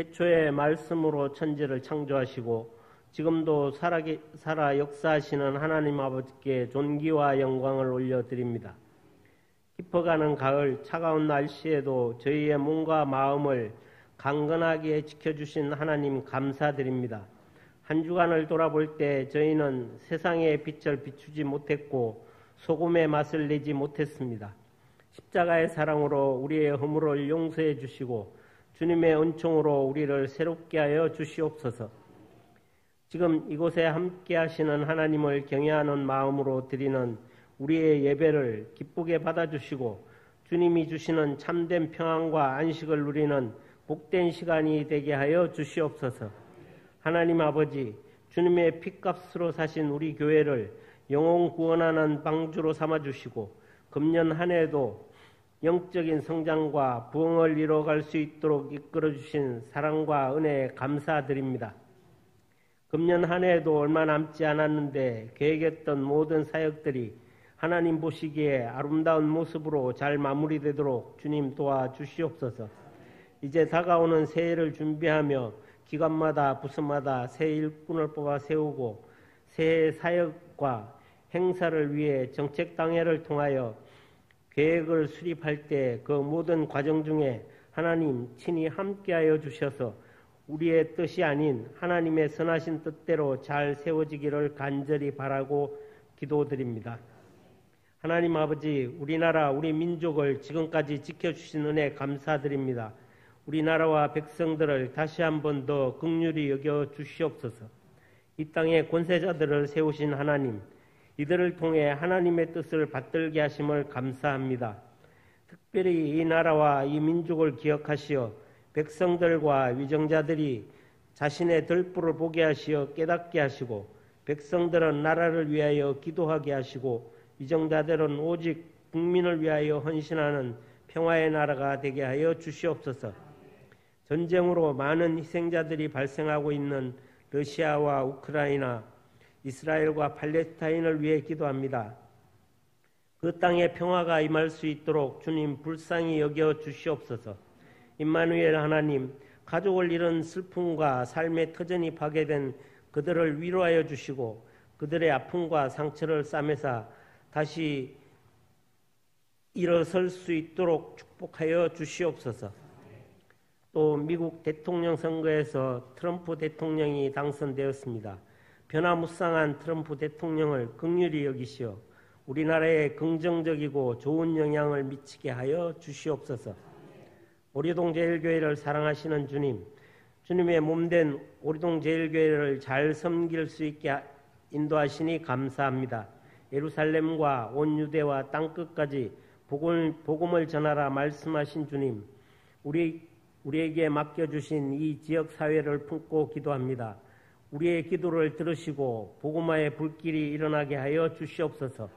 태초에 말씀으로 천지를 창조하시고 지금도 살아 역사하시는 하나님 아버지께 존귀와 영광을 올려드립니다. 깊어가는 가을 차가운 날씨에도 저희의 몸과 마음을 강건하게 지켜주신 하나님 감사드립니다. 한 주간을 돌아볼 때 저희는 세상의 빛을 비추지 못했고 소금의 맛을 내지 못했습니다. 십자가의 사랑으로 우리의 허물을 용서해 주시고 주님의 은총으로 우리를 새롭게 하여 주시옵소서. 지금 이곳에 함께 하시는 하나님을 경외하는 마음으로 드리는 우리의 예배를 기쁘게 받아주시고 주님이 주시는 참된 평안과 안식을 누리는 복된 시간이 되게 하여 주시옵소서. 하나님 아버지, 주님의 핏값으로 사신 우리 교회를 영혼 구원하는 방주로 삼아주시고 금년 한 해도 영적인 성장과 부흥을 이뤄갈 수 있도록 이끌어주신 사랑과 은혜에 감사드립니다. 금년 한 해에도 얼마 남지 않았는데 계획했던 모든 사역들이 하나님 보시기에 아름다운 모습으로 잘 마무리되도록 주님 도와주시옵소서. 이제 다가오는 새해를 준비하며 기관마다 부서마다 새 일꾼을 뽑아 세우고 새해 사역과 행사를 위해 정책당회를 통하여 계획을 수립할 때 그 모든 과정 중에 하나님 친히 함께하여 주셔서 우리의 뜻이 아닌 하나님의 선하신 뜻대로 잘 세워지기를 간절히 바라고 기도드립니다. 하나님 아버지, 우리나라 우리 민족을 지금까지 지켜주신 은혜 감사드립니다. 우리나라와 백성들을 다시 한 번 더 긍휼히 여겨 주시옵소서. 이 땅에 권세자들을 세우신 하나님, 이들을 통해 하나님의 뜻을 받들게 하심을 감사합니다. 특별히 이 나라와 이 민족을 기억하시어 백성들과 위정자들이 자신의 들불을 보게 하시어 깨닫게 하시고 백성들은 나라를 위하여 기도하게 하시고 위정자들은 오직 국민을 위하여 헌신하는 평화의 나라가 되게 하여 주시옵소서. 전쟁으로 많은 희생자들이 발생하고 있는 러시아와 우크라이나, 이스라엘과 팔레스타인을 위해 기도합니다. 그 땅에 평화가 임할 수 있도록 주님 불쌍히 여겨 주시옵소서. 임마누엘 하나님, 가족을 잃은 슬픔과 삶의 터전이 파괴된 그들을 위로하여 주시고 그들의 아픔과 상처를 싸매사 다시 일어설 수 있도록 축복하여 주시옵소서. 또 미국 대통령 선거에서 트럼프 대통령이 당선되었습니다. 변화무쌍한 트럼프 대통령을 긍휼히 여기시어 우리나라에 긍정적이고 좋은 영향을 미치게 하여 주시옵소서. 오리동 제일교회를 사랑하시는 주님, 주님의 몸된 오리동 제일교회를 잘 섬길 수 있게 인도하시니 감사합니다. 예루살렘과 온 유대와 땅끝까지 복음을 전하라 말씀하신 주님, 우리에게 맡겨주신 이 지역사회를 품고 기도합니다. 우리의 기도를 들으시고 복음화의 불길이 일어나게 하여 주시옵소서.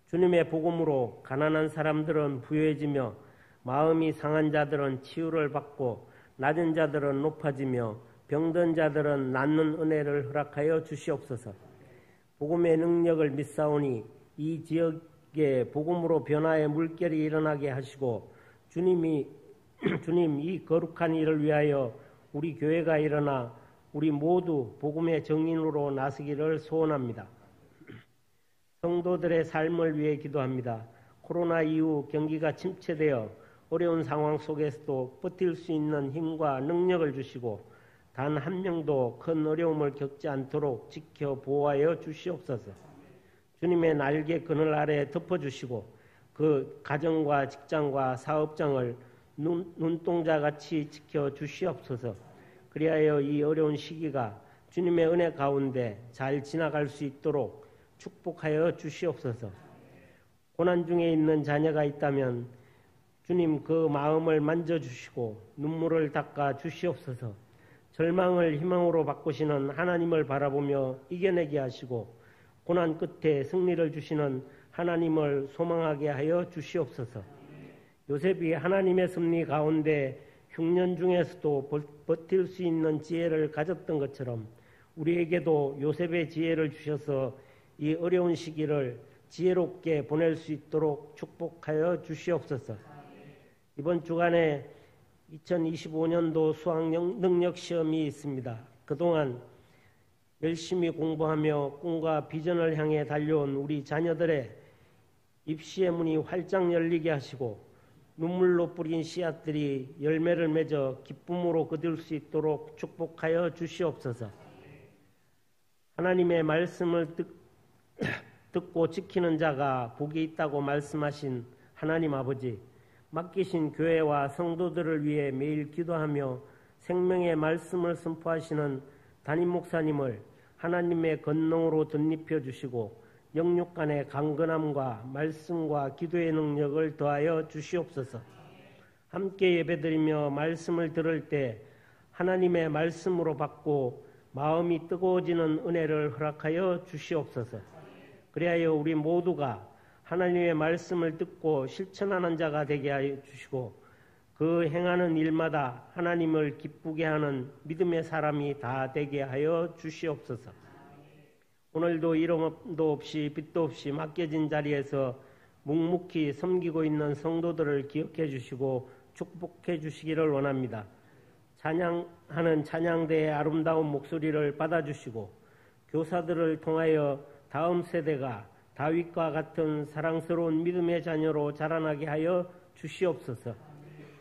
주님의 복음으로 가난한 사람들은 부유해지며 마음이 상한 자들은 치유를 받고 낮은 자들은 높아지며 병든 자들은 낫는 은혜를 허락하여 주시옵소서. 복음의 능력을 믿사오니 이 지역에 복음으로 변화의 물결이 일어나게 하시고 주님 이 거룩한 일을 위하여 우리 교회가 일어나 우리 모두 복음의 정인으로 나서기를 소원합니다. 성도들의 삶을 위해 기도합니다. 코로나 이후 경기가 침체되어 어려운 상황 속에서도 버틸 수 있는 힘과 능력을 주시고 단 한 명도 큰 어려움을 겪지 않도록 지켜 보호하여 주시옵소서. 주님의 날개 그늘 아래 덮어주시고 그 가정과 직장과 사업장을 눈동자같이 지켜 주시옵소서. 그리하여 이 어려운 시기가 주님의 은혜 가운데 잘 지나갈 수 있도록 축복하여 주시옵소서. 고난 중에 있는 자녀가 있다면 주님 그 마음을 만져주시고 눈물을 닦아 주시옵소서. 절망을 희망으로 바꾸시는 하나님을 바라보며 이겨내게 하시고 고난 끝에 승리를 주시는 하나님을 소망하게 하여 주시옵소서. 요셉이 하나님의 섭리 가운데 흉년 중에서도 버틸 수 있는 지혜를 가졌던 것처럼 우리에게도 요셉의 지혜를 주셔서 이 어려운 시기를 지혜롭게 보낼 수 있도록 축복하여 주시옵소서. 이번 주간에 2025년도 수학 능력 시험이 있습니다. 그동안 열심히 공부하며 꿈과 비전을 향해 달려온 우리 자녀들의 입시의 문이 활짝 열리게 하시고 눈물로 뿌린 씨앗들이 열매를 맺어 기쁨으로 거둘 수 있도록 축복하여 주시옵소서. 하나님의 말씀을 듣고 지키는 자가 복이 있다고 말씀하신 하나님 아버지, 맡기신 교회와 성도들을 위해 매일 기도하며 생명의 말씀을 선포하시는 담임 목사님을 하나님의 권능으로 덧입혀 주시고 영육 간의 강건함과 말씀과 기도의 능력을 더하여 주시옵소서. 함께 예배드리며 말씀을 들을 때 하나님의 말씀으로 받고 마음이 뜨거워지는 은혜를 허락하여 주시옵소서. 그리하여 우리 모두가 하나님의 말씀을 듣고 실천하는 자가 되게 하여 주시고 그 행하는 일마다 하나님을 기쁘게 하는 믿음의 사람이 다 되게 하여 주시옵소서. 오늘도 이름도 없이 빛도 없이 맡겨진 자리에서 묵묵히 섬기고 있는 성도들을 기억해 주시고 축복해 주시기를 원합니다. 찬양하는 찬양대의 아름다운 목소리를 받아주시고 교사들을 통하여 다음 세대가 다윗과 같은 사랑스러운 믿음의 자녀로 자라나게 하여 주시옵소서.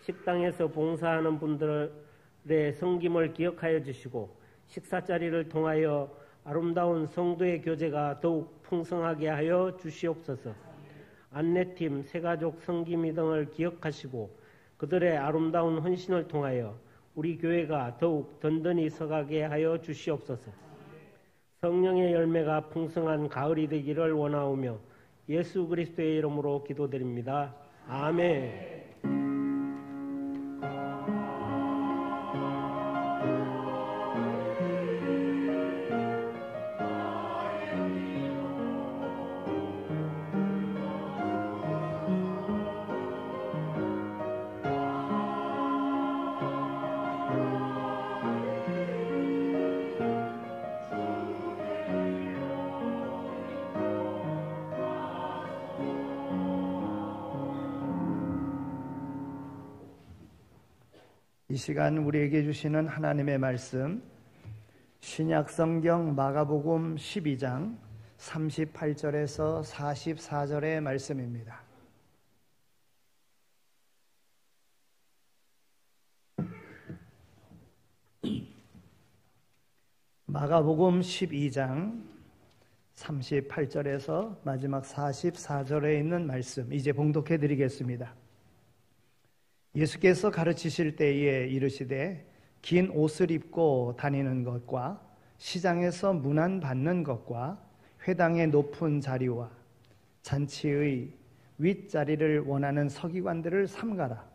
식당에서 봉사하는 분들의 섬김을 기억하여 주시고 식사자리를 통하여 아름다운 성도의 교제가 더욱 풍성하게 하여 주시옵소서. 안내팀, 새가족 섬김이 등을 기억하시고 그들의 아름다운 헌신을 통하여 우리 교회가 더욱 든든히 서가게 하여 주시옵소서. 성령의 열매가 풍성한 가을이 되기를 원하오며 예수 그리스도의 이름으로 기도드립니다. 아멘. 이 시간 우리에게 주시는 하나님의 말씀, 신약성경 마가복음 12장 38절에서 44절의 말씀입니다. 마가복음 12장 38절에서 마지막 44절에 있는 말씀 이제 봉독해 드리겠습니다. 예수께서 가르치실 때에 이르시되 긴 옷을 입고 다니는 것과 시장에서 문안 받는 것과 회당의 높은 자리와 잔치의 윗자리를 원하는 서기관들을 삼가라.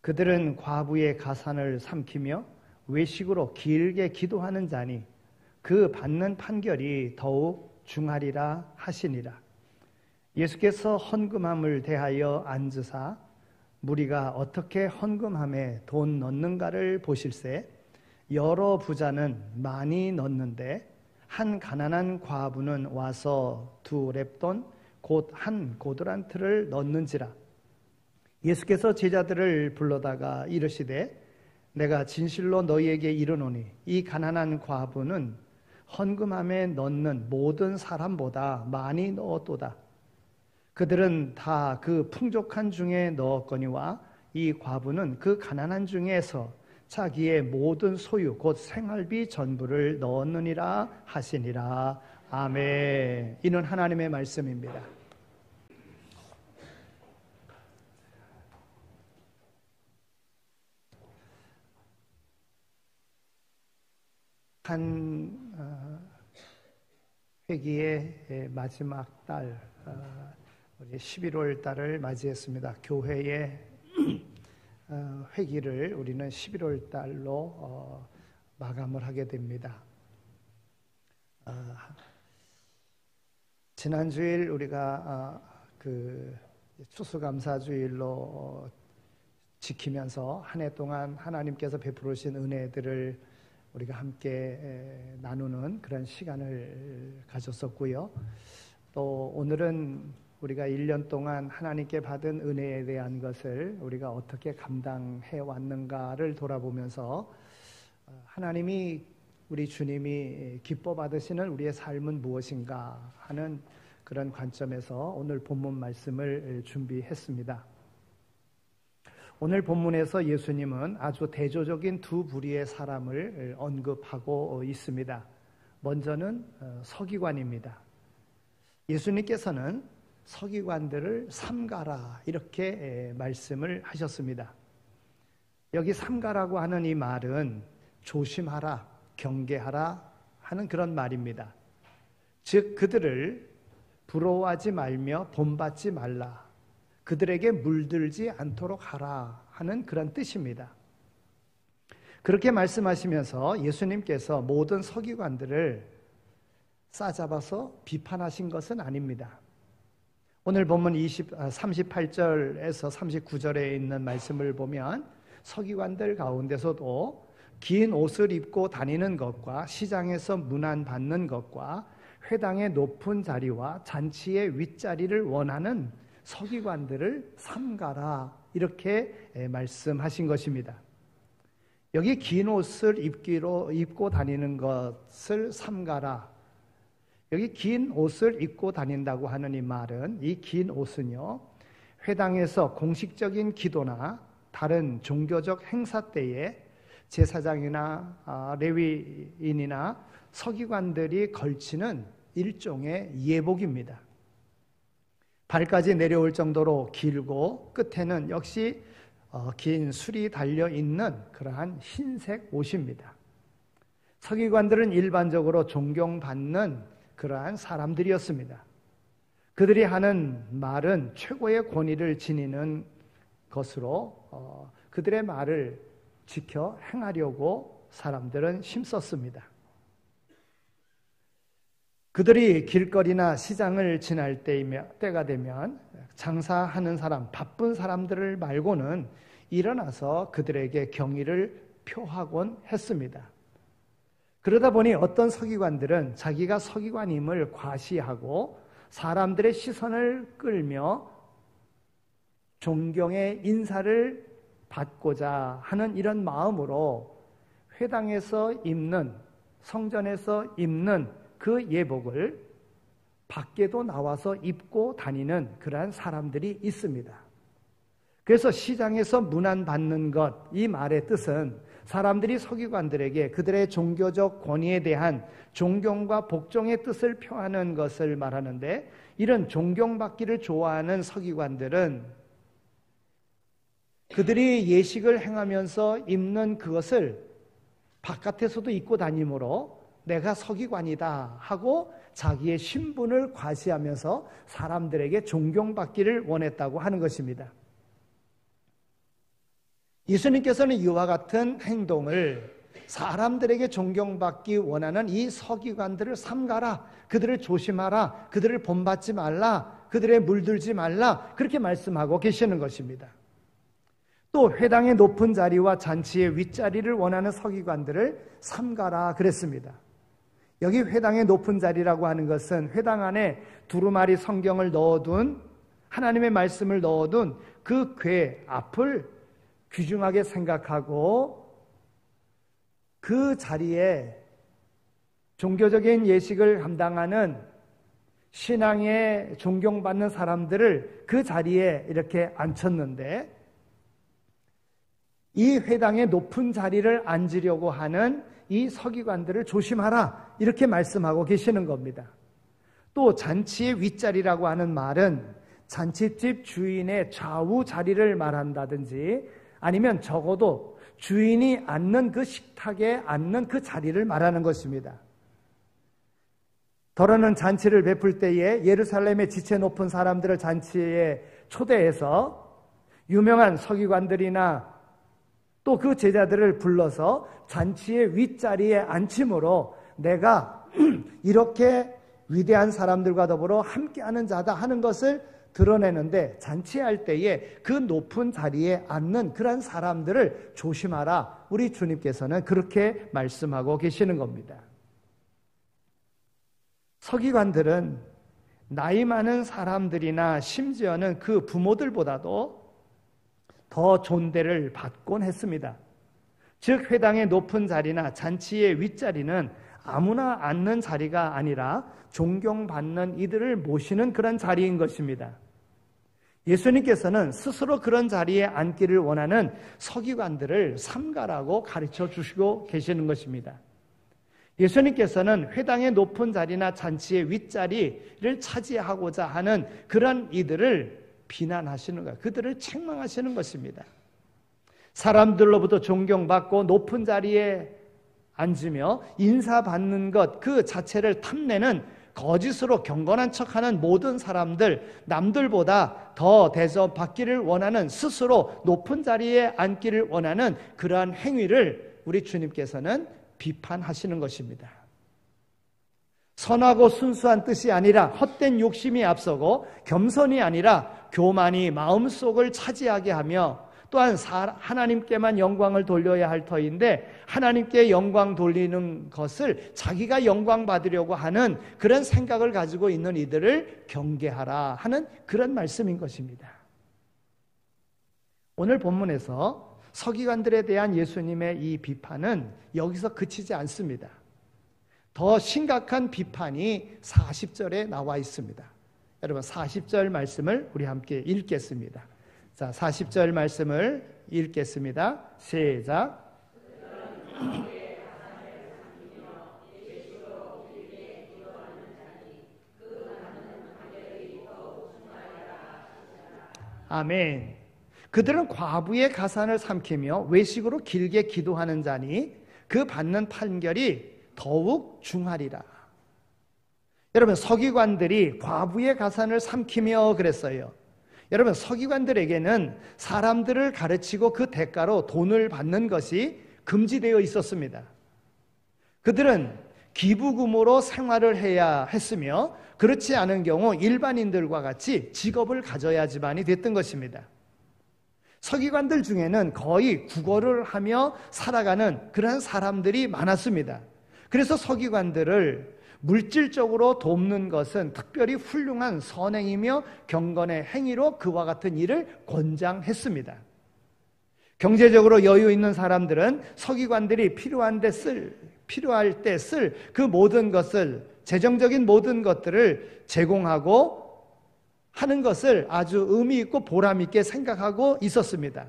그들은 과부의 가산을 삼키며 외식으로 길게 기도하는 자니 그 받는 판결이 더욱 중하리라 하시니라. 예수께서 헌금함을 대하여 앉으사 무리가 어떻게 헌금함에 돈 넣는가를 보실세 여러 부자는 많이 넣는데 한 가난한 과부는 와서 2 렙돈 곧 한 고드란트를 넣는지라. 예수께서 제자들을 불러다가 이르시되 내가 진실로 너희에게 이르노니 이 가난한 과부는 헌금함에 넣는 모든 사람보다 많이 넣었도다. 그들은 다 그 풍족한 중에 넣었거니와 이 과부는 그 가난한 중에서 자기의 모든 소유 곧 생활비 전부를 넣었느니라 하시니라. 아멘. 이는 하나님의 말씀입니다. 한 회기의 마지막 달 우리 11월 달을 맞이했습니다. 교회의 회기를 우리는 11월 달로 마감을 하게 됩니다. 지난주일 우리가 그 추수감사주일로 지키면서 한 해 동안 하나님께서 베풀으신 은혜들을 우리가 함께 나누는 그런 시간을 가졌었고요. 또 오늘은 우리가 1년 동안 하나님께 받은 은혜에 대한 것을 우리가 어떻게 감당해 왔는가를 돌아보면서 하나님이 우리 주님이 기뻐 받으시는 우리의 삶은 무엇인가 하는 그런 관점에서 오늘 본문 말씀을 준비했습니다. 오늘 본문에서 예수님은 아주 대조적인 두 부류의 사람을 언급하고 있습니다. 먼저는 서기관입니다. 예수님께서는 서기관들을 삼가라 이렇게 말씀을 하셨습니다. 여기 삼가라고 하는 이 말은 조심하라, 경계하라 하는 그런 말입니다. 즉 그들을 부러워하지 말며 본받지 말라, 그들에게 물들지 않도록 하라 하는 그런 뜻입니다. 그렇게 말씀하시면서 예수님께서 모든 서기관들을 싸잡아서 비판하신 것은 아닙니다. 오늘 본문 38절에서 39절에 있는 말씀을 보면 서기관들 가운데서도 긴 옷을 입고 다니는 것과 시장에서 문안받는 것과 회당의 높은 자리와 잔치의 윗자리를 원하는 서기관들을 삼가라 이렇게 말씀하신 것입니다. 여기 긴 옷을 입고 다니는 것을 삼가라, 여기 긴 옷을 입고 다닌다고 하는 이 말은, 이 긴 옷은요 회당에서 공식적인 기도나 다른 종교적 행사 때에 제사장이나 레위인이나 서기관들이 걸치는 일종의 예복입니다. 발까지 내려올 정도로 길고 끝에는 역시 긴 술이 달려있는 그러한 흰색 옷입니다. 서기관들은 일반적으로 존경받는 그러한 사람들이었습니다. 그들이 하는 말은 최고의 권위를 지니는 것으로 그들의 말을 지켜 행하려고 사람들은 힘썼습니다. 그들이 길거리나 시장을 지날 때가 되면 장사하는 사람, 바쁜 사람들을 말고는 일어나서 그들에게 경의를 표하곤 했습니다. 그러다 보니 어떤 서기관들은 자기가 서기관임을 과시하고 사람들의 시선을 끌며 존경의 인사를 받고자 하는 이런 마음으로 회당에서 입는, 성전에서 입는 그 예복을 밖에도 나와서 입고 다니는 그러한 사람들이 있습니다. 그래서 시장에서 문안받는 것, 이 말의 뜻은 사람들이 서기관들에게 그들의 종교적 권위에 대한 존경과 복종의 뜻을 표하는 것을 말하는데, 이런 존경받기를 좋아하는 서기관들은 그들이 예식을 행하면서 입는 그것을 바깥에서도 입고 다니므로 내가 서기관이다 하고 자기의 신분을 과시하면서 사람들에게 존경받기를 원했다고 하는 것입니다. 예수님께서는 이와 같은 행동을, 사람들에게 존경받기 원하는 이 서기관들을 삼가라, 그들을 조심하라, 그들을 본받지 말라, 그들의 물들지 말라, 그렇게 말씀하고 계시는 것입니다. 또 회당의 높은 자리와 잔치의 윗자리를 원하는 서기관들을 삼가라 그랬습니다. 여기 회당의 높은 자리라고 하는 것은 회당 안에 두루마리 성경을 넣어둔, 하나님의 말씀을 넣어둔 그 궤 앞을 귀중하게 생각하고 그 자리에 종교적인 예식을 감당하는 신앙에 존경받는 사람들을 그 자리에 이렇게 앉혔는데, 이 회당의 높은 자리를 앉으려고 하는 이 서기관들을 조심하라 이렇게 말씀하고 계시는 겁니다. 또 잔치의 윗자리라고 하는 말은 잔치집 주인의 좌우 자리를 말한다든지 아니면 적어도 주인이 앉는 그 식탁에 앉는 그 자리를 말하는 것입니다. 더러는 잔치를 베풀 때에 예루살렘의 지체 높은 사람들을 잔치에 초대해서 유명한 서기관들이나 또 그 제자들을 불러서 잔치의 윗자리에 앉힘으로 내가 이렇게 위대한 사람들과 더불어 함께하는 자다 하는 것을 드러내는데, 잔치할 때에 그 높은 자리에 앉는 그런 사람들을 조심하라, 우리 주님께서는 그렇게 말씀하고 계시는 겁니다. 서기관들은 나이 많은 사람들이나 심지어는 그 부모들보다도 더 존대를 받곤 했습니다. 즉 회당의 높은 자리나 잔치의 윗자리는 아무나 앉는 자리가 아니라 존경받는 이들을 모시는 그런 자리인 것입니다. 예수님께서는 스스로 그런 자리에 앉기를 원하는 서기관들을 삼가라고 가르쳐 주시고 계시는 것입니다. 예수님께서는 회당의 높은 자리나 잔치의 윗자리를 차지하고자 하는 그런 이들을 비난하시는 것, 그들을 책망하시는 것입니다. 사람들로부터 존경받고 높은 자리에 앉으며 인사받는 것 그 자체를 탐내는 거짓으로 경건한 척하는 모든 사람들, 남들보다 더 대접받기를 원하는, 스스로 높은 자리에 앉기를 원하는 그러한 행위를 우리 주님께서는 비판하시는 것입니다. 선하고 순수한 뜻이 아니라 헛된 욕심이 앞서고 겸손이 아니라 교만이 마음속을 차지하게 하며 또한 하나님께만 영광을 돌려야 할 터인데 하나님께 영광 돌리는 것을 자기가 영광 받으려고 하는 그런 생각을 가지고 있는 이들을 경계하라 하는 그런 말씀인 것입니다. 오늘 본문에서 서기관들에 대한 예수님의 이 비판은 여기서 그치지 않습니다. 더 심각한 비판이 40절에 나와 있습니다. 여러분 40절 말씀을 우리 함께 읽겠습니다. 자, 40절 말씀을 읽겠습니다. 시작. 아멘. 그들은 과부의 가산을 삼키며 외식으로 길게 기도하는 자니 그 받는 판결이 더욱 중하리라. 여러분 서기관들이 과부의 가산을 삼키며 그랬어요. 여러분 서기관들에게는 사람들을 가르치고 그 대가로 돈을 받는 것이 금지되어 있었습니다. 그들은 기부금으로 생활을 해야 했으며 그렇지 않은 경우 일반인들과 같이 직업을 가져야지만이 됐던 것입니다. 서기관들 중에는 거의 국어를 하며 살아가는 그런 사람들이 많았습니다. 그래서 서기관들을 물질적으로 돕는 것은 특별히 훌륭한 선행이며 경건의 행위로 그와 같은 일을 권장했습니다. 경제적으로 여유 있는 사람들은 서기관들이 필요할 때 쓸 그 모든 것을, 재정적인 모든 것들을 제공하고 하는 것을 아주 의미 있고 보람 있게 생각하고 있었습니다.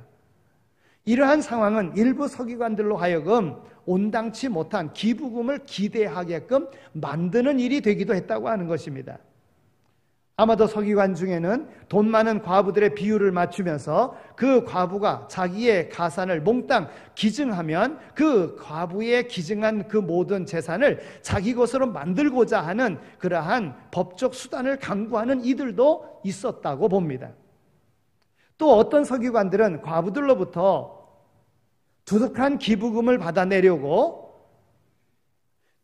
이러한 상황은 일부 서기관들로 하여금 온당치 못한 기부금을 기대하게끔 만드는 일이 되기도 했다고 하는 것입니다. 아마도 서기관 중에는 돈 많은 과부들의 비율을 맞추면서 그 과부가 자기의 가산을 몽땅 기증하면 그 과부의 기증한 그 모든 재산을 자기 것으로 만들고자 하는 그러한 법적 수단을 강구하는 이들도 있었다고 봅니다. 또 어떤 서기관들은 과부들로부터 두둑한 기부금을 받아내려고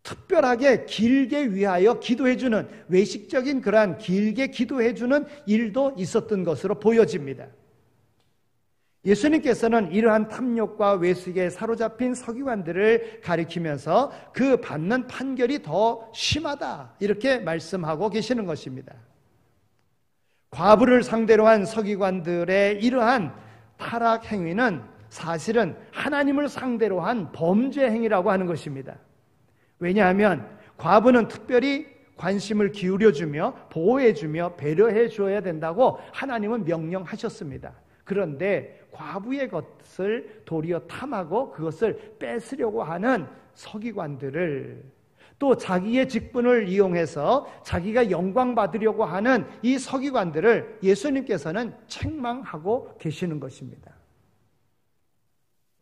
특별하게 길게 위하여 기도해주는, 외식적인 그러한 길게 기도해주는 일도 있었던 것으로 보여집니다. 예수님께서는 이러한 탐욕과 외식에 사로잡힌 서기관들을 가리키면서 그 받는 판결이 더 심하다 이렇게 말씀하고 계시는 것입니다. 과부를 상대로 한 서기관들의 이러한 타락 행위는 사실은 하나님을 상대로 한 범죄 행위라고 하는 것입니다. 왜냐하면 과부는 특별히 관심을 기울여주며 보호해주며 배려해줘야 된다고 하나님은 명령하셨습니다. 그런데 과부의 것을 도리어 탐하고 그것을 뺏으려고 하는 서기관들을, 또 자기의 직분을 이용해서 자기가 영광 받으려고 하는 이 서기관들을 예수님께서는 책망하고 계시는 것입니다.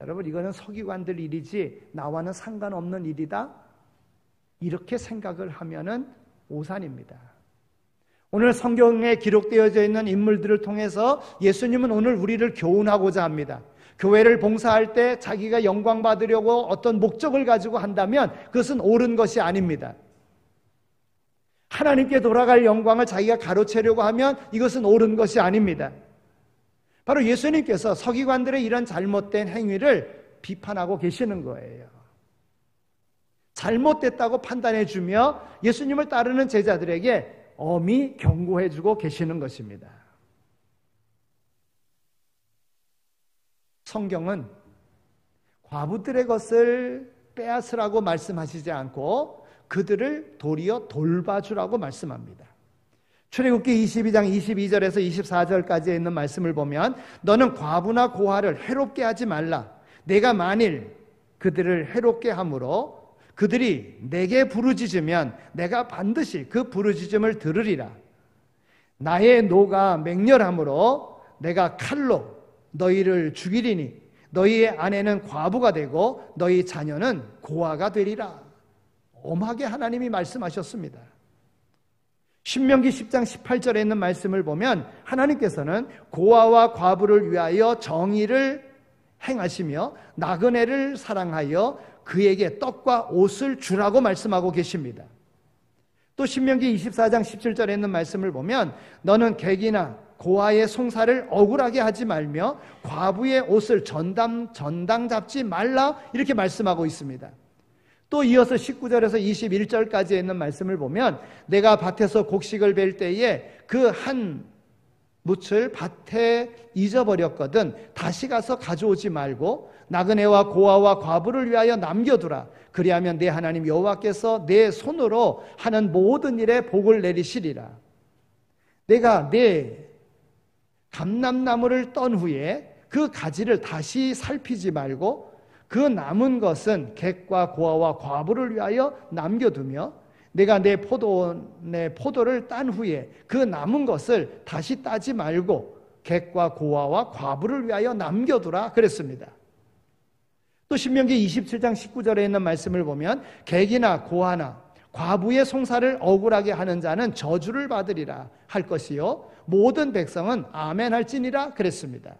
여러분, 이거는 서기관들 일이지 나와는 상관없는 일이다, 이렇게 생각을 하면은 오산입니다. 오늘 성경에 기록되어져 있는 인물들을 통해서 예수님은 오늘 우리를 교훈하고자 합니다. 교회를 봉사할 때 자기가 영광 받으려고 어떤 목적을 가지고 한다면 그것은 옳은 것이 아닙니다. 하나님께 돌아갈 영광을 자기가 가로채려고 하면 이것은 옳은 것이 아닙니다. 바로 예수님께서 서기관들의 이런 잘못된 행위를 비판하고 계시는 거예요. 잘못됐다고 판단해주며 예수님을 따르는 제자들에게 엄히 경고해주고 계시는 것입니다. 성경은 과부들의 것을 빼앗으라고 말씀하시지 않고 그들을 도리어 돌봐주라고 말씀합니다. 출애굽기 22장 22절에서 24절까지에 있는 말씀을 보면 너는 과부나 고아를 해롭게 하지 말라. 내가 만일 그들을 해롭게 함으로 그들이 내게 부르짖으면 내가 반드시 그 부르짖음을 들으리라. 나의 노가 맹렬함으로 내가 칼로 너희를 죽이리니 너희의 아내는 과부가 되고 너희 자녀는 고아가 되리라. 엄하게 하나님이 말씀하셨습니다. 신명기 10장 18절에 있는 말씀을 보면 하나님께서는 고아와 과부를 위하여 정의를 행하시며 나그네를 사랑하여 그에게 떡과 옷을 주라고 말씀하고 계십니다. 또 신명기 24장 17절에 있는 말씀을 보면 너는 객이나 고아의 송사를 억울하게 하지 말며 과부의 옷을 전당 잡지 말라 이렇게 말씀하고 있습니다. 또 이어서 19절에서 21절까지 있는 말씀을 보면 내가 밭에서 곡식을 벨 때에 그 한 묻을 밭에 잊어버렸거든 다시 가서 가져오지 말고 나그네와 고아와 과부를 위하여 남겨두라. 그리하면 내 하나님 여호와께서 내 손으로 하는 모든 일에 복을 내리시리라. 내가 내 감람나무를 떤 후에 그 가지를 다시 살피지 말고 그 남은 것은 객과 고아와 과부를 위하여 남겨두며 내가 내 포도를 딴 후에 그 남은 것을 다시 따지 말고 객과 고아와 과부를 위하여 남겨두라 그랬습니다. 또 신명기 27장 19절에 있는 말씀을 보면 객이나 고아나 과부의 송사를 억울하게 하는 자는 저주를 받으리라 할 것이요 모든 백성은 아멘 할지니라 그랬습니다.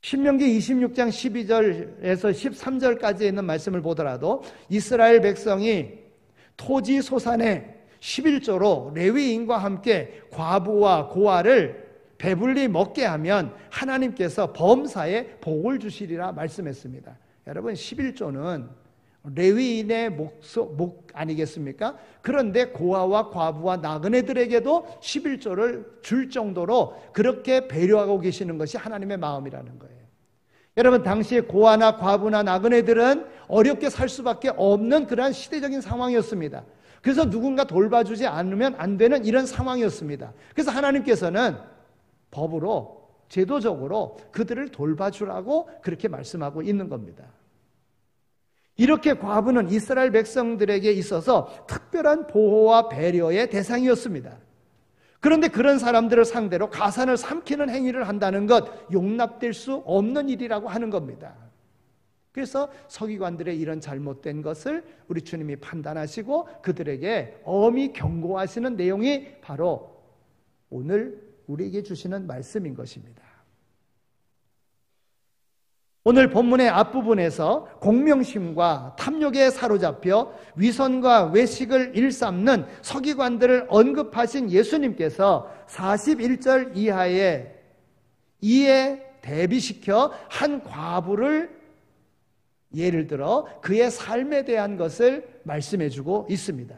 신명기 26장 12절에서 13절까지 있는 말씀을 보더라도 이스라엘 백성이 토지 소산의 11조로 레위인과 함께 과부와 고아를 배불리 먹게 하면 하나님께서 범사에 복을 주시리라 말씀했습니다. 여러분 11조는 레위인의 목 아니겠습니까? 그런데 고아와 과부와 나그네들에게도 11조를 줄 정도로 그렇게 배려하고 계시는 것이 하나님의 마음이라는 거예요. 여러분 당시에 고아나 과부나 나그네들은 어렵게 살 수밖에 없는 그러한 시대적인 상황이었습니다. 그래서 누군가 돌봐주지 않으면 안 되는 이런 상황이었습니다. 그래서 하나님께서는 법으로 제도적으로 그들을 돌봐주라고 그렇게 말씀하고 있는 겁니다. 이렇게 과부는 이스라엘 백성들에게 있어서 특별한 보호와 배려의 대상이었습니다. 그런데 그런 사람들을 상대로 가산을 삼키는 행위를 한다는 것 용납될 수 없는 일이라고 하는 겁니다. 그래서 서기관들의 이런 잘못된 것을 우리 주님이 판단하시고 그들에게 엄히 경고하시는 내용이 바로 오늘 우리에게 주시는 말씀인 것입니다. 오늘 본문의 앞부분에서 공명심과 탐욕에 사로잡혀 위선과 외식을 일삼는 서기관들을 언급하신 예수님께서 41절 이에 대비시켜 한 과부를 예를 들어 그의 삶에 대한 것을 말씀해 주고 있습니다.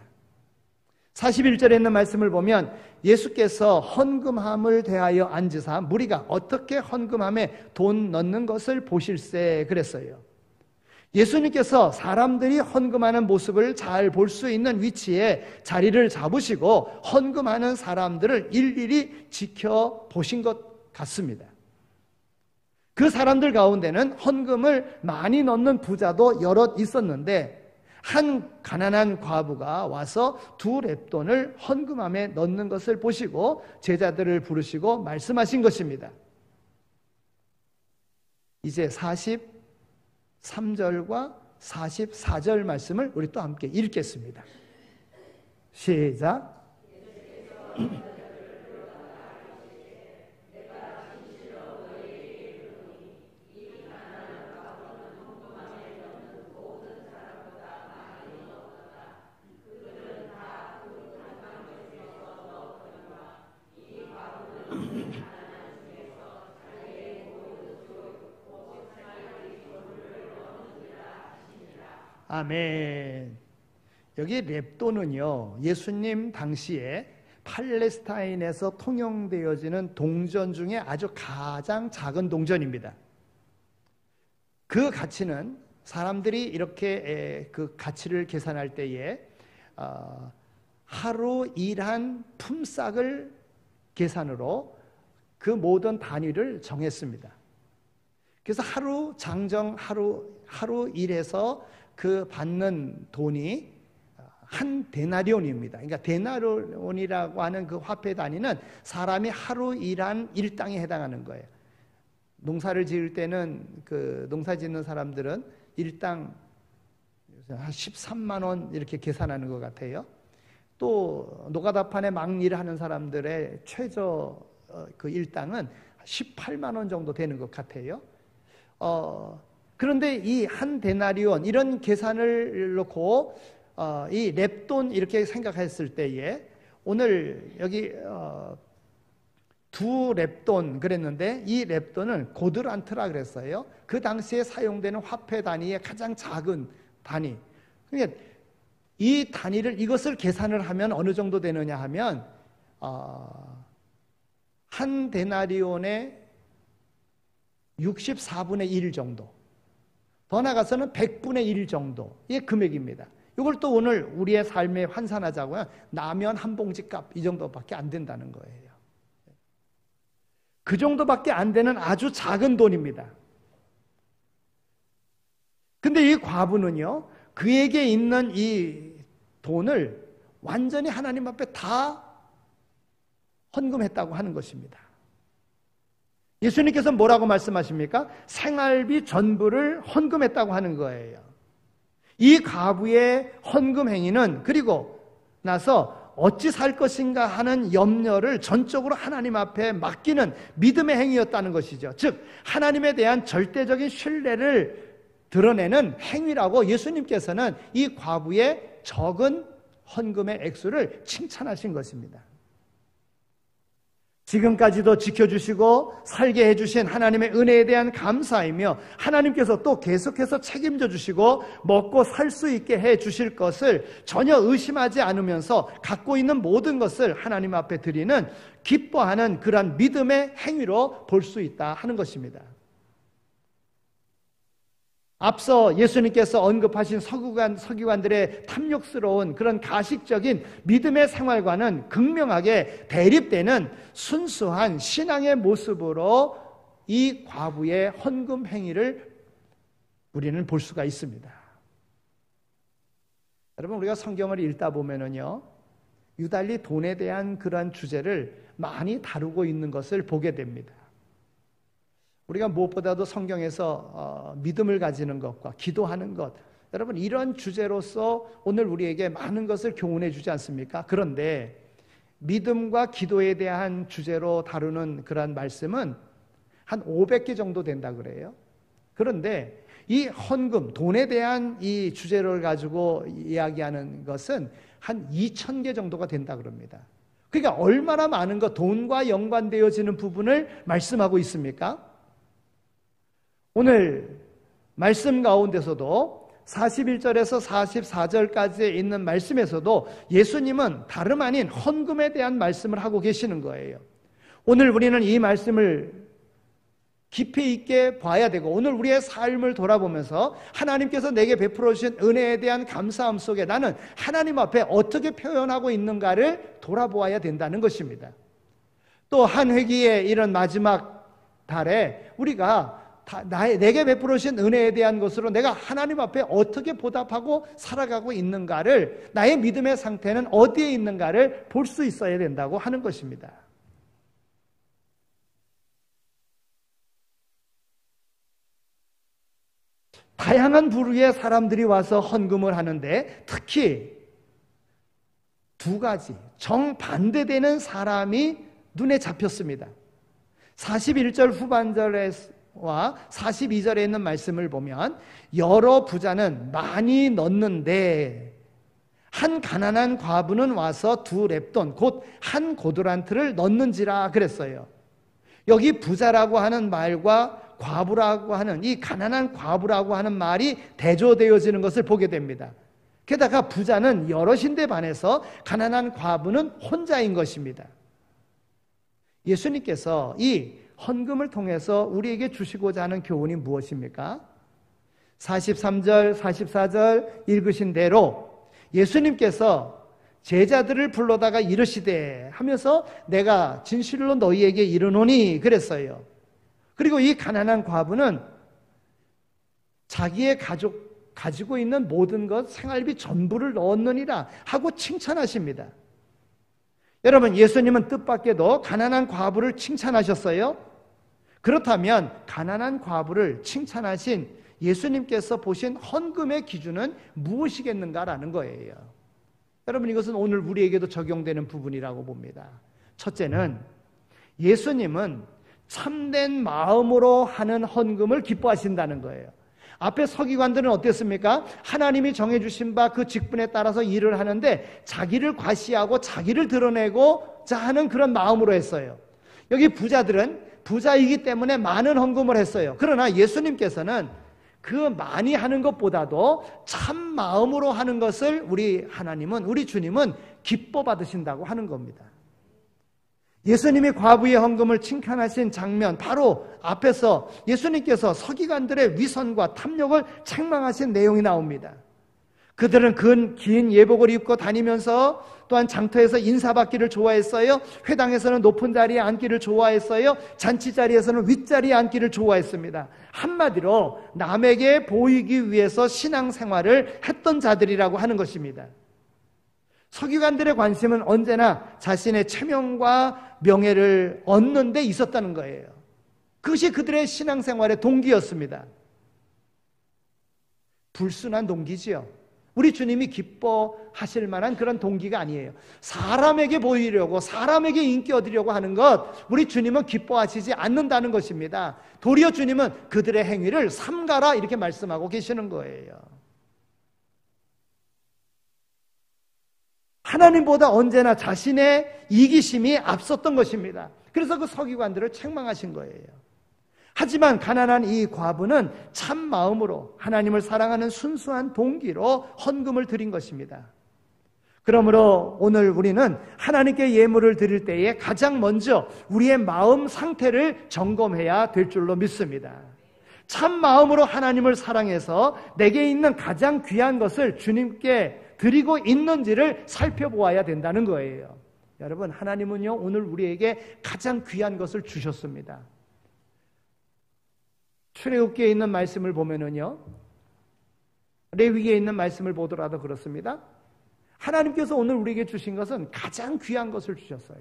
41절에 있는 말씀을 보면 예수께서 헌금함을 대하여 앉으사 무리가 어떻게 헌금함에 돈 넣는 것을 보실세 그랬어요. 예수님께서 사람들이 헌금하는 모습을 잘 볼 수 있는 위치에 자리를 잡으시고 헌금하는 사람들을 일일이 지켜보신 것 같습니다. 그 사람들 가운데는 헌금을 많이 넣는 부자도 여럿 있었는데 한 가난한 과부가 와서 2렙돈을 헌금함에 넣는 것을 보시고 제자들을 부르시고 말씀하신 것입니다. 이제 43절과 44절 말씀을 우리 또 함께 읽겠습니다. 시작. 아멘. 여기 렙돈은요, 예수님 당시에 팔레스타인에서 통용되어지는 동전 중에 아주 가장 작은 동전입니다. 그 가치는 사람들이 이렇게 그 가치를 계산할 때에 하루 일한 품삯을 계산으로 그 모든 단위를 정했습니다. 그래서 하루 장정 하루 일해서 그 받는 돈이 한 데나리온입니다. 그러니까 데나리온이라고 하는 그 화폐 단위는 사람이 하루 일한 일당에 해당하는 거예요. 농사를 지을 때는 그 농사 짓는 사람들은 일당 한 13만 원 이렇게 계산하는 것 같아요. 또 노가다판에 막 일하는 사람들의 최저 그 일당은 18만 원 정도 되는 것 같아요. 그런데 이 한 데나리온 이런 계산을 놓고 이 렙돈 이렇게 생각했을 때에 오늘 여기 두 렙돈 그랬는데 이 렙돈은 고드란트라 그랬어요. 그 당시에 사용되는 화폐 단위의 가장 작은 단위. 그러니까 이 단위를 이것을 계산을 하면 어느 정도 되느냐 하면 한 데나리온의 64분의 1 정도, 더 나가서는 100분의 1 정도의 금액입니다. 이걸 또 오늘 우리의 삶에 환산하자고요. 라면 한 봉지 값 이 정도밖에 안 된다는 거예요. 그 정도밖에 안 되는 아주 작은 돈입니다. 근데 이 과부는요, 그에게 있는 이 돈을 완전히 하나님 앞에 다 헌금했다고 하는 것입니다. 예수님께서 뭐라고 말씀하십니까? 생활비 전부를 헌금했다고 하는 거예요. 이 과부의 헌금 행위는 그리고 나서 어찌 살 것인가 하는 염려를 전적으로 하나님 앞에 맡기는 믿음의 행위였다는 것이죠. 즉 하나님에 대한 절대적인 신뢰를 드러내는 행위라고 예수님께서는 이 과부의 적은 헌금의 액수를 칭찬하신 것입니다. 지금까지도 지켜주시고 살게 해주신 하나님의 은혜에 대한 감사이며 하나님께서 또 계속해서 책임져 주시고 먹고 살 수 있게 해주실 것을 전혀 의심하지 않으면서 갖고 있는 모든 것을 하나님 앞에 드리는 기뻐하는 그러한 믿음의 행위로 볼 수 있다 하는 것입니다. 앞서 예수님께서 언급하신 서기관들의 탐욕스러운 그런 가식적인 믿음의 생활과는 극명하게 대립되는 순수한 신앙의 모습으로 이 과부의 헌금 행위를 우리는 볼 수가 있습니다. 여러분, 우리가 성경을 읽다 보면은요, 유달리 돈에 대한 그러한 주제를 많이 다루고 있는 것을 보게 됩니다. 우리가 무엇보다도 성경에서 믿음을 가지는 것과 기도하는 것, 여러분 이런 주제로서 오늘 우리에게 많은 것을 교훈해 주지 않습니까? 그런데 믿음과 기도에 대한 주제로 다루는 그런 말씀은 한 500개 정도 된다 그래요. 그런데 이 헌금, 돈에 대한 이 주제를 가지고 이야기하는 것은 한 2000개 정도가 된다 그럽니다. 그러니까 얼마나 많은 것, 돈과 연관되어지는 부분을 말씀하고 있습니까? 오늘 말씀 가운데서도 41절에서 44절까지에 있는 말씀에서도 예수님은 다름 아닌 헌금에 대한 말씀을 하고 계시는 거예요. 오늘 우리는 이 말씀을 깊이 있게 봐야 되고 오늘 우리의 삶을 돌아보면서 하나님께서 내게 베풀어 주신 은혜에 대한 감사함 속에 나는 하나님 앞에 어떻게 표현하고 있는가를 돌아보아야 된다는 것입니다. 또 한 회기의 이런 마지막 달에 우리가 내게 베풀어 주신 은혜에 대한 것으로 내가 하나님 앞에 어떻게 보답하고 살아가고 있는가를, 나의 믿음의 상태는 어디에 있는가를 볼 수 있어야 된다고 하는 것입니다. 다양한 부류의 사람들이 와서 헌금을 하는데 특히 두 가지 정반대되는 사람이 눈에 잡혔습니다. 41절 후반절에와 42절에 있는 말씀을 보면 여러 부자는 많이 넣는데 한 가난한 과부는 와서 두 렙돈 곧 한 고드란트를 넣는지라 그랬어요. 여기 부자라고 하는 말과 과부라고 하는 이 가난한 과부라고 하는 말이 대조되어지는 것을 보게 됩니다. 게다가 부자는 여럿인데 반해서 가난한 과부는 혼자인 것입니다. 예수님께서 이 헌금을 통해서 우리에게 주시고자 하는 교훈이 무엇입니까? 43절, 44절 읽으신 대로 예수님께서 제자들을 불러다가 이르시되 하면서 내가 진실로 너희에게 이르노니 그랬어요. 그리고 이 가난한 과부는 자기의 가지고 있는 모든 것 생활비 전부를 넣었느니라 하고 칭찬하십니다. 여러분, 예수님은 뜻밖에도 가난한 과부를 칭찬하셨어요. 그렇다면 가난한 과부를 칭찬하신 예수님께서 보신 헌금의 기준은 무엇이겠는가라는 거예요. 여러분, 이것은 오늘 우리에게도 적용되는 부분이라고 봅니다. 첫째는 예수님은 참된 마음으로 하는 헌금을 기뻐하신다는 거예요. 앞에 서기관들은 어땠습니까? 하나님이 정해주신 바 그 직분에 따라서 일을 하는데 자기를 과시하고 자기를 드러내고자 하는 그런 마음으로 했어요. 여기 부자들은 부자이기 때문에 많은 헌금을 했어요. 그러나 예수님께서는 그 많이 하는 것보다도 참 마음으로 하는 것을 우리 주님은 기뻐 받으신다고 하는 겁니다. 예수님이 과부의 헌금을 칭찬하신 장면, 바로 앞에서 예수님께서 서기관들의 위선과 탐욕을 책망하신 내용이 나옵니다. 그들은 긴 예복을 입고 다니면서 또한 장터에서 인사받기를 좋아했어요. 회당에서는 높은 자리에 앉기를 좋아했어요. 잔치 자리에서는 윗자리에 앉기를 좋아했습니다. 한마디로 남에게 보이기 위해서 신앙생활을 했던 자들이라고 하는 것입니다. 서기관들의 관심은 언제나 자신의 체면과 명예를 얻는 데 있었다는 거예요. 그것이 그들의 신앙생활의 동기였습니다. 불순한 동기지요. 우리 주님이 기뻐하실 만한 그런 동기가 아니에요. 사람에게 보이려고, 사람에게 인기 얻으려고 하는 것, 우리 주님은 기뻐하시지 않는다는 것입니다. 도리어 주님은 그들의 행위를 삼가라 이렇게 말씀하고 계시는 거예요. 하나님보다 언제나 자신의 이기심이 앞섰던 것입니다. 그래서 그 서기관들을 책망하신 거예요. 하지만 가난한 이 과부는 참 마음으로 하나님을 사랑하는 순수한 동기로 헌금을 드린 것입니다. 그러므로 오늘 우리는 하나님께 예물을 드릴 때에 가장 먼저 우리의 마음 상태를 점검해야 될 줄로 믿습니다. 참 마음으로 하나님을 사랑해서 내게 있는 가장 귀한 것을 주님께 드리고 있는지를 살펴보아야 된다는 거예요. 여러분, 하나님은요, 오늘 우리에게 가장 귀한 것을 주셨습니다. 출애굽기에 있는 말씀을 보면은요, 레위기에 있는 말씀을 보더라도 그렇습니다. 하나님께서 오늘 우리에게 주신 것은 가장 귀한 것을 주셨어요.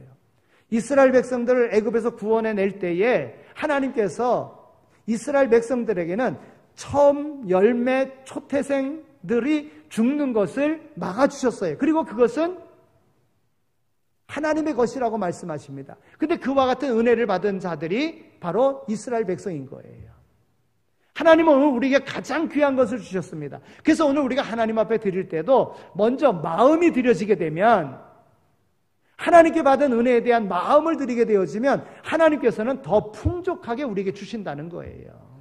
이스라엘 백성들을 애굽에서 구원해 낼 때에 하나님께서 이스라엘 백성들에게는 처음 열매 초태생들이 죽는 것을 막아주셨어요. 그리고 그것은 하나님의 것이라고 말씀하십니다. 근데 그와 같은 은혜를 받은 자들이 바로 이스라엘 백성인 거예요. 하나님은 오늘 우리에게 가장 귀한 것을 주셨습니다. 그래서 오늘 우리가 하나님 앞에 드릴 때도 먼저 마음이 드려지게 되면, 하나님께 받은 은혜에 대한 마음을 드리게 되어지면 하나님께서는 더 풍족하게 우리에게 주신다는 거예요.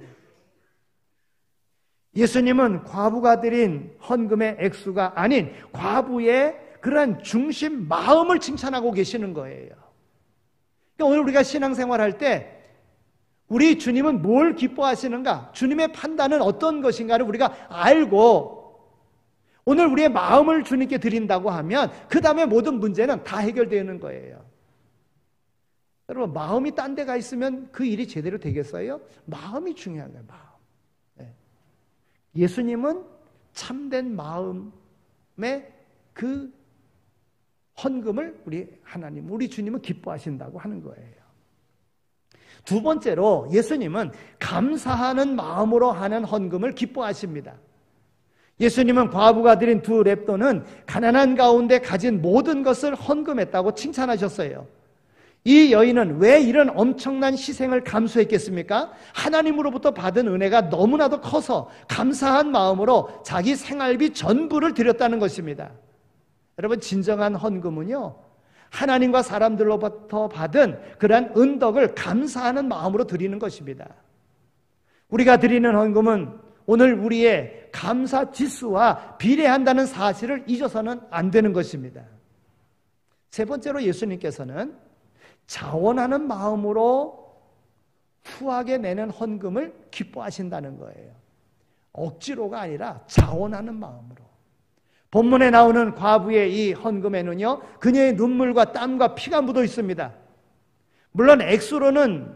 예수님은 과부가 드린 헌금의 액수가 아닌 과부의 그러한 중심 마음을 칭찬하고 계시는 거예요. 그러니까 오늘 우리가 신앙생활할 때 우리 주님은 뭘 기뻐하시는가, 주님의 판단은 어떤 것인가를 우리가 알고 오늘 우리의 마음을 주님께 드린다고 하면 그 다음에 모든 문제는 다 해결되는 거예요. 여러분, 마음이 딴 데 가 있으면 그 일이 제대로 되겠어요? 마음이 중요한 거예요. 마음. 네. 예수님은 참된 마음의 그 헌금을 우리 주님은 기뻐하신다고 하는 거예요. 두 번째로 예수님은 감사하는 마음으로 하는 헌금을 기뻐하십니다. 예수님은 과부가 드린 2렙돈은 가난한 가운데 가진 모든 것을 헌금했다고 칭찬하셨어요. 이 여인은 왜 이런 엄청난 희생을 감수했겠습니까? 하나님으로부터 받은 은혜가 너무나도 커서 감사한 마음으로 자기 생활비 전부를 드렸다는 것입니다. 여러분, 진정한 헌금은요, 하나님과 사람들로부터 받은 그러한 은덕을 감사하는 마음으로 드리는 것입니다. 우리가 드리는 헌금은 오늘 우리의 감사 지수와 비례한다는 사실을 잊어서는 안 되는 것입니다. 세 번째로 예수님께서는 자원하는 마음으로 후하게 내는 헌금을 기뻐하신다는 거예요. 억지로가 아니라 자원하는 마음으로. 본문에 나오는 과부의 이 헌금에는요, 그녀의 눈물과 땀과 피가 묻어 있습니다. 물론 액수로는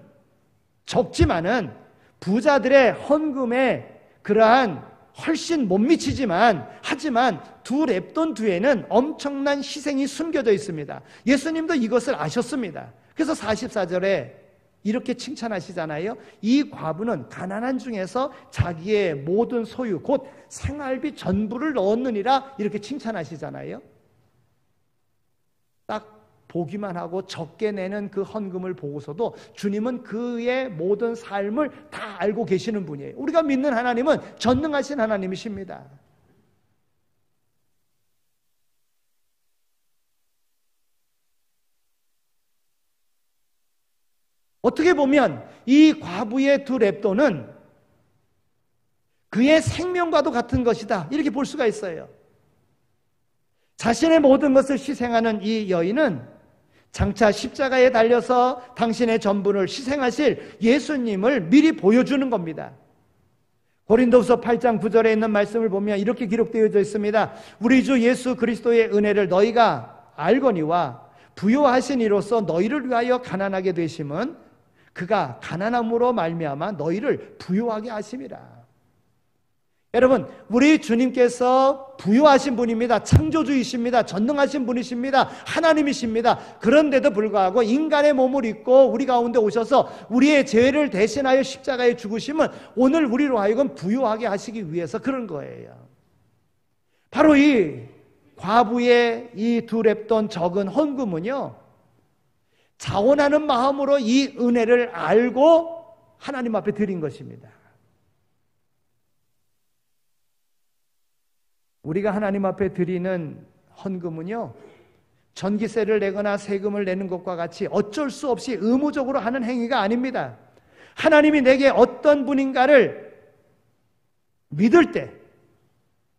적지만은 부자들의 헌금에 그러한 훨씬 못 미치지만, 하지만 두 렙돈 뒤에는 엄청난 희생이 숨겨져 있습니다. 예수님도 이것을 아셨습니다. 그래서 44절에 이렇게 칭찬하시잖아요. 이 과부는 가난한 중에서 자기의 모든 소유 곧 생활비 전부를 넣었느니라, 이렇게 칭찬하시잖아요. 딱 보기만 하고 적게 내는 그 헌금을 보고서도 주님은 그의 모든 삶을 다 알고 계시는 분이에요. 우리가 믿는 하나님은 전능하신 하나님이십니다. 어떻게 보면 이 과부의 두 렙돈은 그의 생명과도 같은 것이다, 이렇게 볼 수가 있어요. 자신의 모든 것을 희생하는 이 여인은 장차 십자가에 달려서 당신의 전부를 희생하실 예수님을 미리 보여주는 겁니다. 고린도후서 8장 9절에 있는 말씀을 보면 이렇게 기록되어져 있습니다. 우리 주 예수 그리스도의 은혜를 너희가 알거니와 부요하신 이로써 너희를 위하여 가난하게 되심은 그가 가난함으로 말미암아 너희를 부요하게 하심이라. 여러분, 우리 주님께서 부요하신 분입니다. 창조주이십니다. 전능하신 분이십니다. 하나님이십니다. 그런데도 불구하고 인간의 몸을 입고 우리 가운데 오셔서 우리의 죄를 대신하여 십자가에 죽으심은 오늘 우리로 하여금 부요하게 하시기 위해서 그런 거예요. 바로 이 과부의 이 두 렙돈 적은 헌금은요, 자원하는 마음으로 이 은혜를 알고 하나님 앞에 드린 것입니다. 우리가 하나님 앞에 드리는 헌금은요, 전기세를 내거나 세금을 내는 것과 같이 어쩔 수 없이 의무적으로 하는 행위가 아닙니다. 하나님이 내게 어떤 분인가를 믿을 때,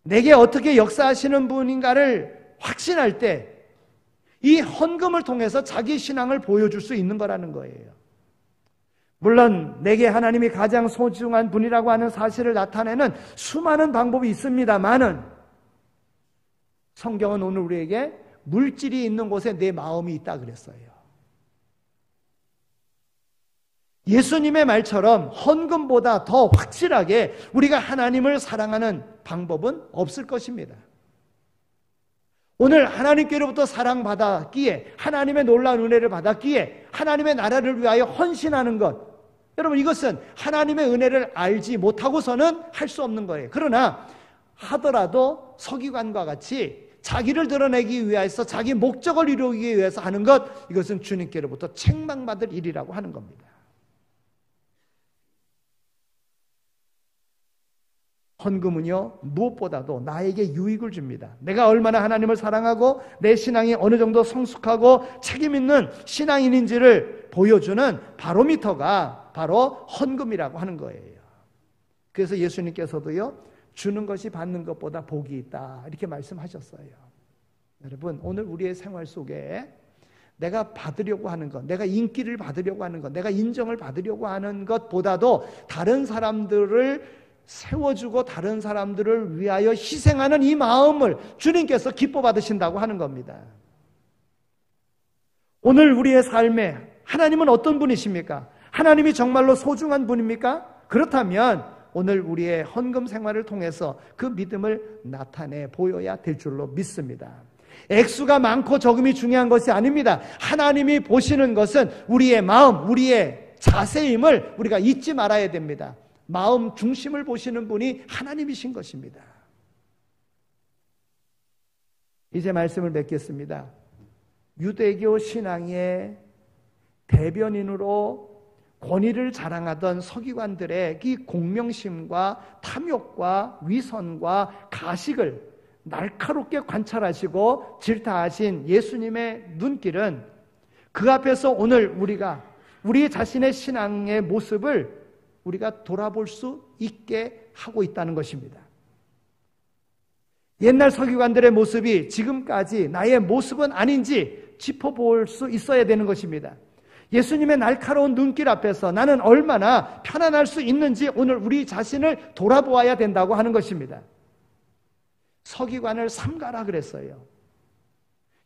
내게 어떻게 역사하시는 분인가를 확신할 때, 이 헌금을 통해서 자기 신앙을 보여줄 수 있는 거라는 거예요. 물론 내게 하나님이 가장 소중한 분이라고 하는 사실을 나타내는 수많은 방법이 있습니다만은, 성경은 오늘 우리에게 물질이 있는 곳에 내 마음이 있다 그랬어요. 예수님의 말처럼 헌금보다 더 확실하게 우리가 하나님을 사랑하는 방법은 없을 것입니다. 오늘 하나님께로부터 사랑받았기에, 하나님의 놀라운 은혜를 받았기에 하나님의 나라를 위하여 헌신하는 것, 여러분, 이것은 하나님의 은혜를 알지 못하고서는 할 수 없는 거예요. 그러나 하더라도 서기관과 같이 자기를 드러내기 위해서, 자기 목적을 이루기 위해서 하는 것, 이것은 주님께로부터 책망받을 일이라고 하는 겁니다. 헌금은요, 무엇보다도 나에게 유익을 줍니다. 내가 얼마나 하나님을 사랑하고 내 신앙이 어느 정도 성숙하고 책임 있는 신앙인인지를 보여주는 바로미터가 바로 헌금이라고 하는 거예요. 그래서 예수님께서도요, 주는 것이 받는 것보다 복이 있다, 이렇게 말씀하셨어요. 여러분, 오늘 우리의 생활 속에 내가 받으려고 하는 것, 내가 인기를 받으려고 하는 것, 내가 인정을 받으려고 하는 것보다도 다른 사람들을 세워주고 다른 사람들을 위하여 희생하는 이 마음을 주님께서 기뻐 받으신다고 하는 겁니다. 오늘 우리의 삶에 하나님은 어떤 분이십니까? 하나님이 정말로 소중한 분입니까? 그렇다면 오늘 우리의 헌금 생활을 통해서 그 믿음을 나타내 보여야 될 줄로 믿습니다. 액수가 많고 적음이 중요한 것이 아닙니다. 하나님이 보시는 것은 우리의 마음, 우리의 자세임을 우리가 잊지 말아야 됩니다. 마음 중심을 보시는 분이 하나님이신 것입니다. 이제 말씀을 맺겠습니다. 유대교 신앙의 대변인으로 권위를 자랑하던 서기관들의 이 공명심과 탐욕과 위선과 가식을 날카롭게 관찰하시고 질타하신 예수님의 눈길은 그 앞에서 오늘 우리가 우리 자신의 신앙의 모습을 우리가 돌아볼 수 있게 하고 있다는 것입니다. 옛날 서기관들의 모습이 지금까지 나의 모습은 아닌지 짚어볼 수 있어야 되는 것입니다. 예수님의 날카로운 눈길 앞에서 나는 얼마나 편안할 수 있는지 오늘 우리 자신을 돌아보아야 된다고 하는 것입니다. 서기관을 삼가라 그랬어요.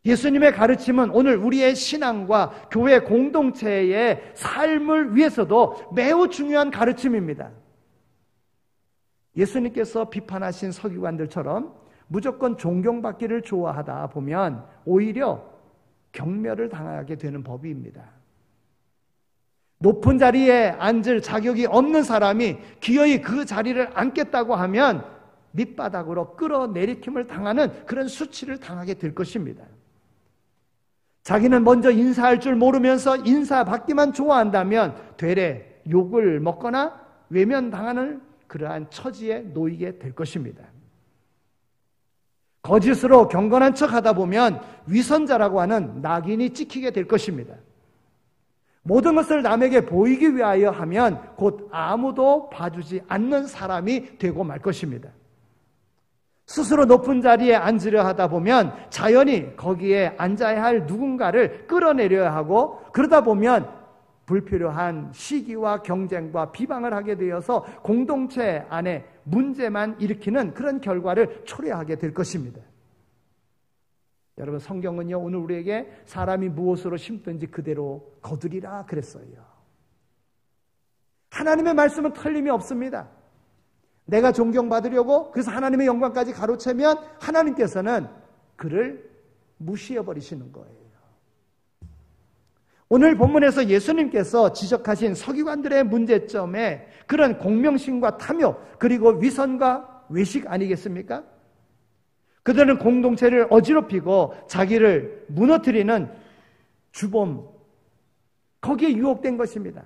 예수님의 가르침은 오늘 우리의 신앙과 교회 공동체의 삶을 위해서도 매우 중요한 가르침입니다. 예수님께서 비판하신 서기관들처럼 무조건 존경받기를 좋아하다 보면 오히려 경멸을 당하게 되는 법입니다. 높은 자리에 앉을 자격이 없는 사람이 기어이 그 자리를 앉겠다고 하면 밑바닥으로 끌어내리킴을 당하는 그런 수치를 당하게 될 것입니다. 자기는 먼저 인사할 줄 모르면서 인사받기만 좋아한다면 되레 욕을 먹거나 외면당하는 그러한 처지에 놓이게 될 것입니다. 거짓으로 경건한 척하다 보면 위선자라고 하는 낙인이 찍히게 될 것입니다. 모든 것을 남에게 보이기 위하여 하면 곧 아무도 봐주지 않는 사람이 되고 말 것입니다. 스스로 높은 자리에 앉으려 하다 보면 자연히 거기에 앉아야 할 누군가를 끌어내려야 하고, 그러다 보면 불필요한 시기와 경쟁과 비방을 하게 되어서 공동체 안에 문제만 일으키는 그런 결과를 초래하게 될 것입니다. 여러분, 성경은요 오늘 우리에게 사람이 무엇으로 심든지 그대로 거두리라 그랬어요. 하나님의 말씀은 틀림이 없습니다. 내가 존경받으려고 그래서 하나님의 영광까지 가로채면 하나님께서는 그를 무시해버리시는 거예요. 오늘 본문에서 예수님께서 지적하신 서기관들의 문제점에 그런 공명심과 탐욕 그리고 위선과 외식 아니겠습니까? 그들은 공동체를 어지럽히고 자기를 무너뜨리는 주범, 거기에 유혹된 것입니다.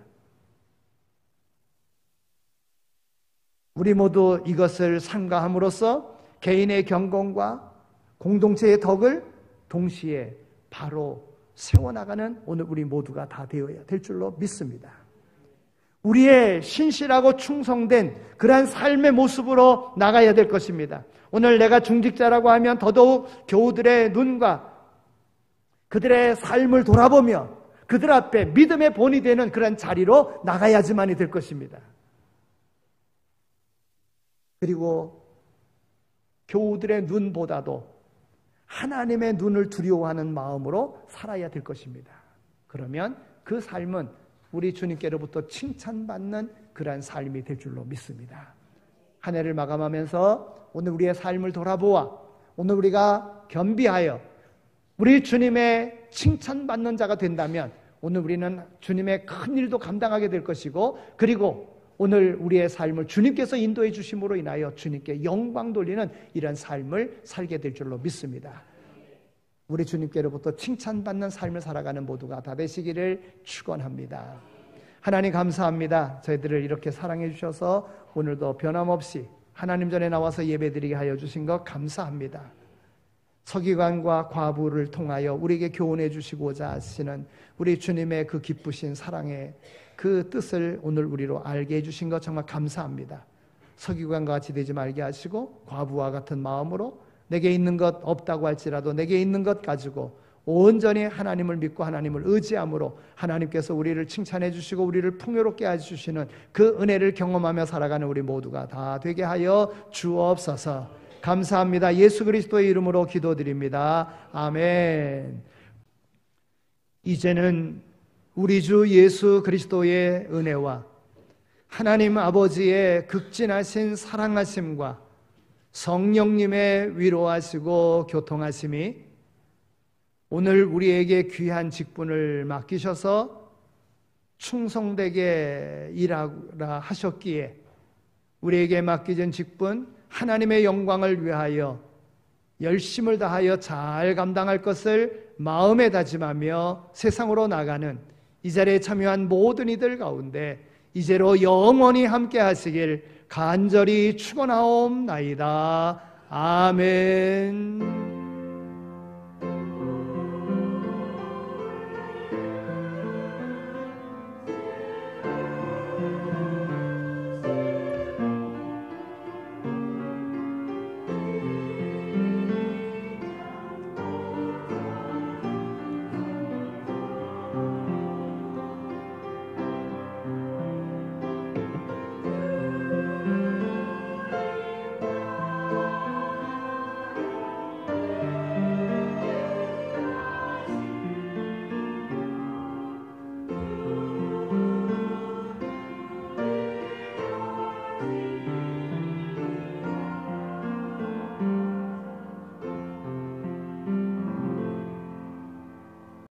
우리 모두 이것을 삼가함으로써 개인의 경건과 공동체의 덕을 동시에 바로 세워나가는 오늘 우리 모두가 다 되어야 될 줄로 믿습니다. 우리의 신실하고 충성된 그러한 삶의 모습으로 나가야 될 것입니다. 오늘 내가 중직자라고 하면 더더욱 교우들의 눈과 그들의 삶을 돌아보며 그들 앞에 믿음의 본이 되는 그런 자리로 나가야지만이 될 것입니다. 그리고 교우들의 눈보다도 하나님의 눈을 두려워하는 마음으로 살아야 될 것입니다. 그러면 그 삶은 우리 주님께로부터 칭찬받는 그러한 삶이 될 줄로 믿습니다. 한 해를 마감하면서 오늘 우리의 삶을 돌아보아 오늘 우리가 겸비하여 우리 주님의 칭찬받는 자가 된다면 오늘 우리는 주님의 큰 일도 감당하게 될 것이고, 그리고 오늘 우리의 삶을 주님께서 인도해 주심으로 인하여 주님께 영광 돌리는 이런 삶을 살게 될 줄로 믿습니다. 우리 주님께로부터 칭찬받는 삶을 살아가는 모두가 다 되시기를 축원합니다. 하나님 감사합니다. 저희들을 이렇게 사랑해 주셔서 오늘도 변함없이 하나님 전에 나와서 예배드리게 하여 주신 것 감사합니다. 서기관과 과부를 통하여 우리에게 교훈해 주시고자 하시는 우리 주님의 그 기쁘신 사랑의 그 뜻을 오늘 우리로 알게 해주신 것 정말 감사합니다. 서기관과 같이 되지 말게 하시고 과부와 같은 마음으로 내게 있는 것 없다고 할지라도 내게 있는 것 가지고 온전히 하나님을 믿고 하나님을 의지함으로 하나님께서 우리를 칭찬해 주시고 우리를 풍요롭게 해주시는 그 은혜를 경험하며 살아가는 우리 모두가 다 되게 하여 주옵소서. 감사합니다. 예수 그리스도의 이름으로 기도드립니다. 아멘. 이제는 우리 주 예수 그리스도의 은혜와 하나님 아버지의 극진하신 사랑하심과 성령님의 위로하시고 교통하심이 오늘 우리에게 귀한 직분을 맡기셔서 충성되게 일하라 하셨기에 우리에게 맡겨진 직분 하나님의 영광을 위하여 열심을 다하여 잘 감당할 것을 마음에 다짐하며 세상으로 나가는 이 자리에 참여한 모든 이들 가운데 이제로 영원히 함께 하시길 간절히 축원하옵나이다. 아멘.